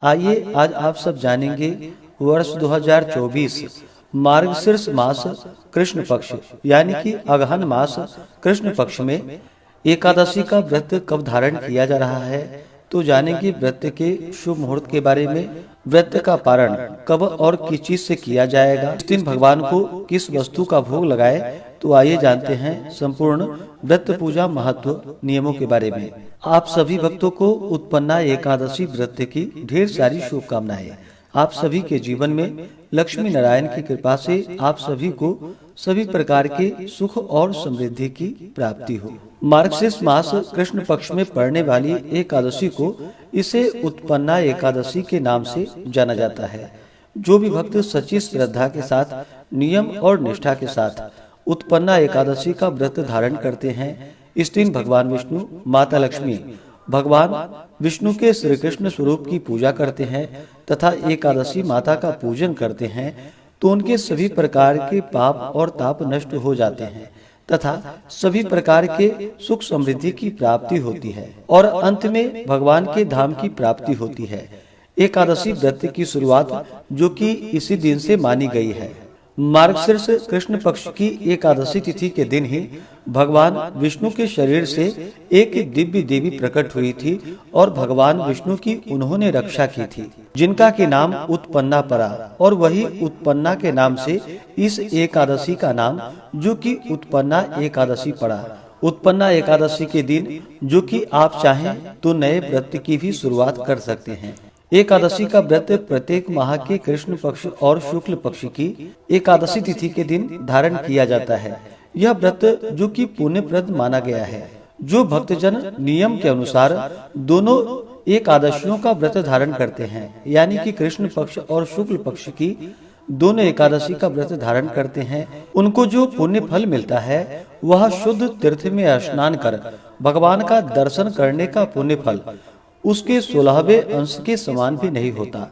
आइए आज आप सब जानेंगे वर्ष 2024 मार्गशीर्ष मास कृष्ण पक्ष यानी कि अगहन मास कृष्ण पक्ष में एकादशी का व्रत कब धारण किया जा रहा है। तो जानेंगे व्रत के शुभ मुहूर्त के बारे में, व्रत का पारण कब और किस चीज से किया जाएगा, इस दिन भगवान को किस वस्तु का भोग लगाए। तो आइए जानते हैं संपूर्ण व्रत पूजा महत्व नियमों के बारे में। आप सभी भक्तों को उत्पन्ना एकादशी व्रत की ढेर सारी शुभकामनाएं। आप सभी के जीवन में लक्ष्मी नारायण की कृपा से आप सभी को सभी प्रकार के सुख और समृद्धि की प्राप्ति हो। मार्गशीर्ष मास कृष्ण पक्ष में पड़ने वाली एकादशी को इसे उत्पन्ना एकादशी के नाम से जाना जाता है। जो भी भक्त सच्ची श्रद्धा के साथ नियम और निष्ठा के साथ उत्पन्ना एकादशी का व्रत धारण करते हैं, इस दिन भगवान विष्णु, माता लक्ष्मी, भगवान विष्णु के श्री कृष्ण स्वरूप की पूजा करते हैं तथा एकादशी माता का पूजन करते हैं तो उनके सभी प्रकार के पाप और ताप नष्ट हो जाते हैं तथा सभी प्रकार के सुख समृद्धि की प्राप्ति होती है और अंत में भगवान के धाम की प्राप्ति होती है। एकादशी व्रत की शुरुआत जो कि इसी दिन से मानी गई है। मार्गशीर्ष कृष्ण पक्ष की एकादशी तिथि के दिन ही भगवान विष्णु के शरीर से एक दिव्य देवी प्रकट हुई थी और भगवान विष्णु की उन्होंने रक्षा की थी, जिनका के नाम उत्पन्ना पड़ा और वही उत्पन्ना के नाम से इस एकादशी का नाम जो कि उत्पन्ना एकादशी पड़ा। उत्पन्ना एकादशी के दिन जो कि आप चाहें तो नए व्रत की भी शुरुआत कर सकते हैं। एकादशी का व्रत प्रत्येक माह के कृष्ण पक्ष और शुक्ल पक्ष की एकादशी तिथि के दिन धारण किया जाता है। यह व्रत जो कि पुण्यप्रद माना गया है। जो भक्तजन नियम के अनुसार दोनों एकादशियों का व्रत धारण करते हैं, यानी कि कृष्ण पक्ष और शुक्ल पक्ष की दोनों एकादशी का व्रत धारण करते हैं, उनको जो पुण्य फल मिलता है वह शुद्ध तीर्थ में स्नान कर भगवान का दर्शन करने का पुण्य फल उसके 16वें अंश के समान भी नहीं होता।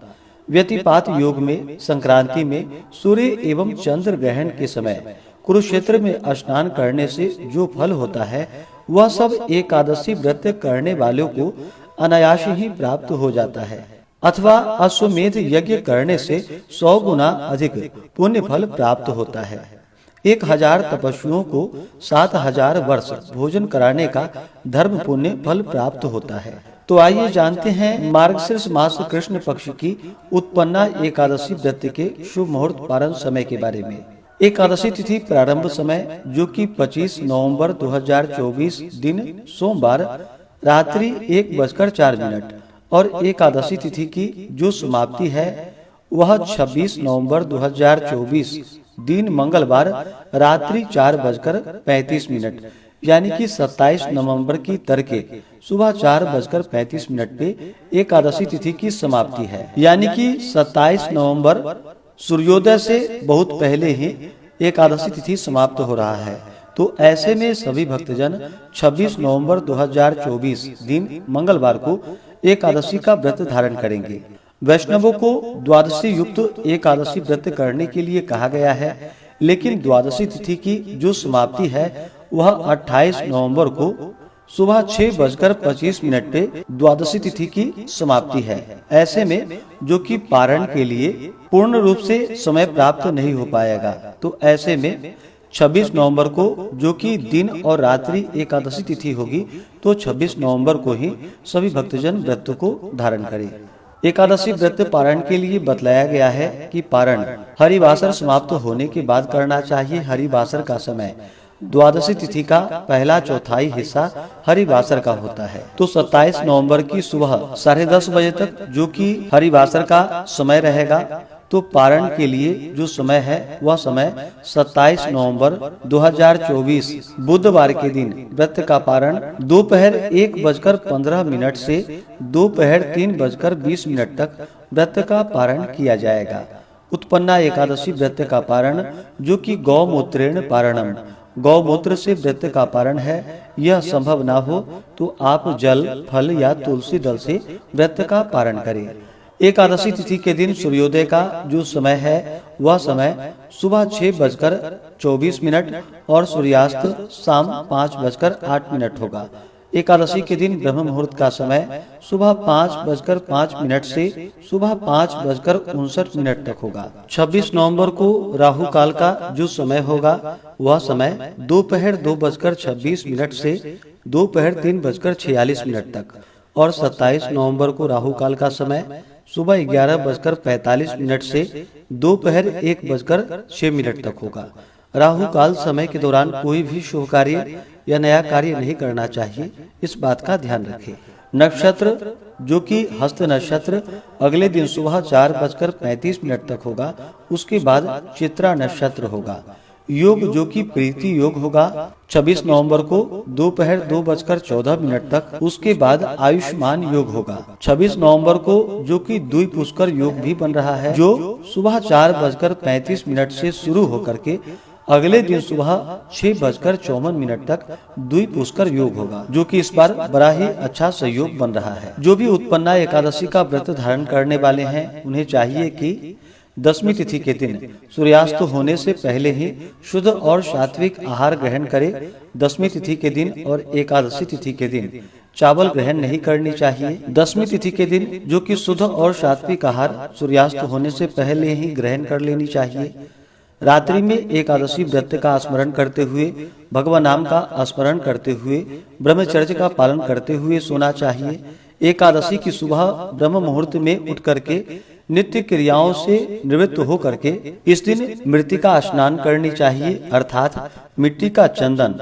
व्यतिपात योग में संक्रांति में सूर्य एवं चंद्र ग्रहण के समय कुरुक्षेत्र में स्नान करने से जो फल होता है वह सब एकादशी व्रत करने वालों को अनायास ही प्राप्त हो जाता है, अथवा अश्वमेध यज्ञ करने से 100 गुना अधिक पुण्य फल प्राप्त होता है। 1000 तपस्वियों को 7000 वर्ष भोजन कराने का धर्म पुण्य फल प्राप्त होता है। तो आइए जानते हैं मार्गशीर्ष मास कृष्ण पक्ष की उत्पन्ना एकादशी व्रत के शुभ मुहूर्त पारण समय के बारे में। एकादशी तिथि प्रारंभ समय जो कि 25 नवंबर 2024 दिन सोमवार रात्रि 1:04 और एकादशी तिथि की जो समाप्ति है वह 26 नवंबर 2024 दिन मंगलवार रात्रि 4:35 यानी कि 27 नवंबर की तड़के सुबह 4:35 पे एकादशी तिथि की समाप्ति है। यानी कि 27 नवंबर सूर्योदय से बहुत पहले ही एकादशी तिथि समाप्त हो रहा है। तो ऐसे में सभी भक्तजन 26 नवंबर 2024 दिन मंगलवार को एकादशी का व्रत धारण करेंगे। वैष्णवों को द्वादशी युक्त एकादशी व्रत करने के लिए कहा गया है, लेकिन द्वादशी तिथि की जो समाप्ति है वह 28 नवंबर को सुबह 6:25 पे द्वादशी तिथि की समाप्ति है। ऐसे में जो कि पारण के लिए पूर्ण रूप से समय प्राप्त नहीं हो पाएगा, तो ऐसे में 26 नवंबर को जो कि दिन और रात्रि एकादशी तिथि होगी, तो 26 नवंबर को ही सभी भक्तजन व्रत को धारण करें। एकादशी व्रत पारण के लिए बतलाया गया है कि पारण हरिवासर समाप्त होने के बाद करना चाहिए। हरिवासर का समय द्वादशी तिथि का पहला चौथाई हिस्सा हरिवासर का होता है। तो 27 नवंबर की सुबह 10:30 बजे तक जो कि हरिवासर का समय रहेगा। तो पारण के लिए जो समय है वह समय 27 नवंबर 2024 बुधवार के दिन व्रत का पारण दोपहर 1:15 से दोपहर 3:20 तक व्रत का पारण किया जाएगा। उत्पन्ना एकादशी व्रत का पारण जो कि गौमूत्रेण पारणम, गौमूत्र से व्रत का पारण है। यह संभव ना हो तो आप जल, फल या तुलसी दल से व्रत का पारण करें। एकादशी तिथि के दिन सूर्योदय का जो समय है वह समय सुबह 6:24 और सूर्यास्त शाम 5:08 होगा। एकादशी के दिन ब्रह्म मुहूर्त का समय सुबह 5:05 से सुबह 5:59 तक होगा। 26 नवंबर को राहु काल का जो समय होगा वह समय दोपहर 2:26 से दोपहर 3:46 तक और 27 नवंबर को राहु काल का समय सुबह 11:45 से दोपहर 1:06 तक होगा। राहु काल समय के दौरान कोई भी शुभ कार्य या नया कार्य नहीं करना चाहिए, इस बात का ध्यान रखें। नक्षत्र जो कि हस्त नक्षत्र अगले दिन सुबह 4:35 तक होगा, उसके बाद चित्रा नक्षत्र होगा। योग जो कि प्रीति योग होगा 26 नवंबर को दोपहर 2:14 तक, उसके बाद आयुष्मान योग होगा। 26 नवंबर को जो कि द्विपुष्कर योग भी बन रहा है, जो सुबह 4:35 से शुरू होकर के अगले दिन सुबह 6:54 तक द्विपुष्कर योग होगा, जो कि इस बार बड़ा ही अच्छा सहयोग बन रहा है। जो भी उत्पन्ना एकादशी का व्रत धारण करने वाले हैं, उन्हें चाहिए कि दशमी तिथि के दिन सूर्यास्त होने से पहले ही शुद्ध और सात्विक आहार ग्रहण करें। दशमी तिथि के दिन और एकादशी तिथि के दिन चावल ग्रहण नहीं करनी चाहिए। दशमी तिथि के दिन जो कि शुद्ध और सात्विक आहार सूर्यास्त होने से पहले ही ग्रहण कर लेनी चाहिए। रात्रि में एकादशी व्रत का स्मरण करते हुए, भगवान नाम का स्मरण करते हुए, ब्रह्मचर्य का पालन करते हुए सोना चाहिए। एकादशी की सुबह ब्रह्म मुहूर्त में उठ करके नित्य क्रियाओं से निवृत्त हो करके इस दिन मृतिका स्नान करनी चाहिए, अर्थात मिट्टी का चंदन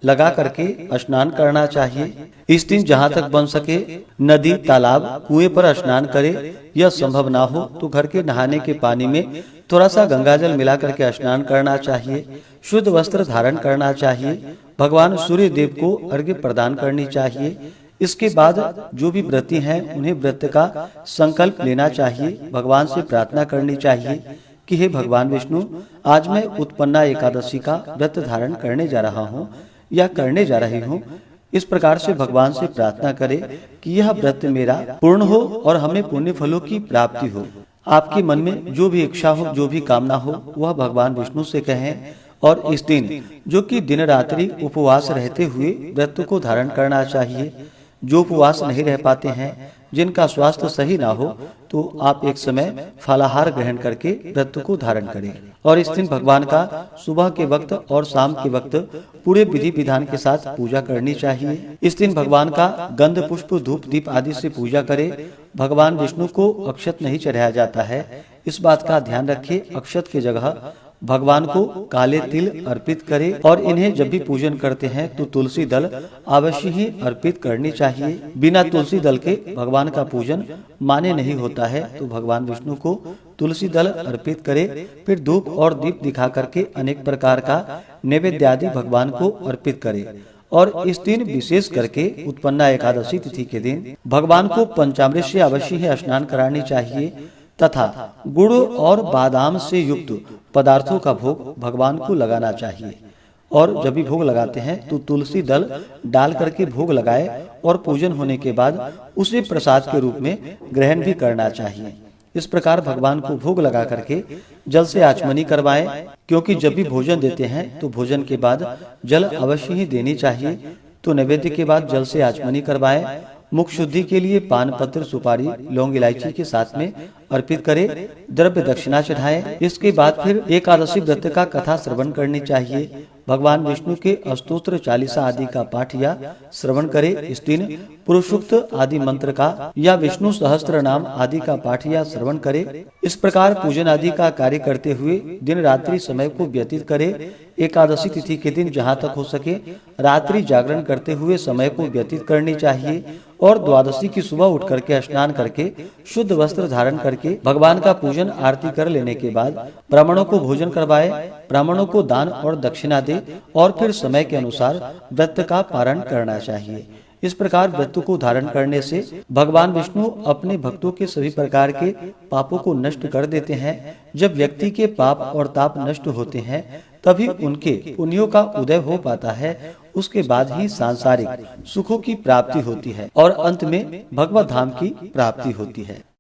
लगा करके स्नान करना चाहिए। इस दिन जहाँ तक बन सके नदी, तालाब, कुएं पर स्नान करे। यह संभव ना हो तो घर के नहाने के पानी में थोड़ा सा गंगाजल मिला करके स्नान करना चाहिए। शुद्ध वस्त्र धारण करना चाहिए। भगवान सूर्य देव को अर्घ्य प्रदान करनी चाहिए। इसके बाद जो भी व्रती हैं उन्हें व्रत का संकल्प लेना चाहिए। भगवान से प्रार्थना करनी चाहिए कि हे भगवान विष्णु, आज मैं उत्पन्ना एकादशी का व्रत धारण करने जा रहा हूँ या करने जा रही हूँ। इस प्रकार से भगवान से प्रार्थना करें कि यह व्रत मेरा पूर्ण हो और हमें पुण्य फलों की प्राप्ति हो। आपके मन में जो भी इच्छा हो, जो भी कामना हो, वह भगवान विष्णु से कहें। और इस दिन जो कि दिन रात्रि उपवास रहते हुए व्रत को धारण करना चाहिए। जो उपवास नहीं रह पाते हैं, जिनका स्वास्थ्य सही ना हो, तो आप एक समय फलाहार ग्रहण करके व्रत को धारण करें। और इस दिन भगवान का सुबह के वक्त और शाम के वक्त पूरे विधि विधान के साथ पूजा करनी चाहिए। इस दिन भगवान का गंध, पुष्प, धूप, दीप आदि से पूजा करें। भगवान विष्णु को अक्षत नहीं चढ़ाया जाता है, इस बात का ध्यान रखें। अक्षत की जगह भगवान को काले तिल अर्पित करें। और इन्हें जब भी पूजन करते हैं तो तुलसी दल अवश्य ही अर्पित करनी चाहिए। बिना तुलसी दल के भगवान का पूजन मान्य नहीं होता है, तो भगवान विष्णु को तुलसी दल अर्पित करें। फिर धूप और दीप दिखा करके अनेक प्रकार का नैवेद्य आदि भगवान को अर्पित करें। और इस दिन विशेष करके उत्पन्ना एकादशी तिथि के दिन भगवान को पंचामृत से अवश्य ही स्नान करानी चाहिए तथा गुड़ और बादाम से युक्त पदार्थों का भोग भगवान को लगाना चाहिए। और जब भी भोग लगाते हैं तो तुलसी दल डाल करके भोग लगाए और पूजन होने के बाद उसे प्रसाद के रूप में ग्रहण भी करना चाहिए। इस प्रकार भगवान को भोग लगा करके जल से आचमनी करवाएं, क्योंकि जब भी भोजन देते हैं तो भोजन के बाद जल अवश्य ही देनी चाहिए। तो नैवेद्य के बाद जल से आचमनी करवाएं। मुख शुद्धि के लिए पान पत्र, सुपारी, लौंग, इलायची के साथ में अर्पित करें। द्रव्य दक्षिणा चढ़ाएं। इसके बाद फिर एकादशी व्रत का कथा श्रवण करनी चाहिए। भगवान विष्णु के अष्टोत्र चालीसा आदि का पाठ या श्रवण करें। इस दिन पुरुषोक्त आदि मंत्र का या विष्णु सहस्त्र नाम आदि का पाठ या श्रवण करें। इस प्रकार पूजन आदि का कार्य करते हुए दिन रात्रि समय को व्यतीत करें। एकादशी तिथि के दिन जहाँ तक हो सके रात्रि जागरण करते हुए समय को व्यतीत करनी चाहिए। और द्वादशी की सुबह उठ करके स्नान करके शुद्ध वस्त्र धारण करके भगवान का पूजन आरती कर लेने के बाद ब्राह्मणों को भोजन करवाए, ब्राह्मणों को दान और दक्षिणा दे और फिर समय के अनुसार व्रत का पारण करना चाहिए। इस प्रकार व्रत को धारण करने से भगवान विष्णु अपने भक्तों के सभी प्रकार के पापों को नष्ट कर देते हैं। जब व्यक्ति के पाप और ताप नष्ट होते हैं तभी उनके पुण्यों का उदय हो पाता है। उसके बाद ही सांसारिक सुखों की प्राप्ति होती है और अंत में भगवत धाम की प्राप्ति होती है।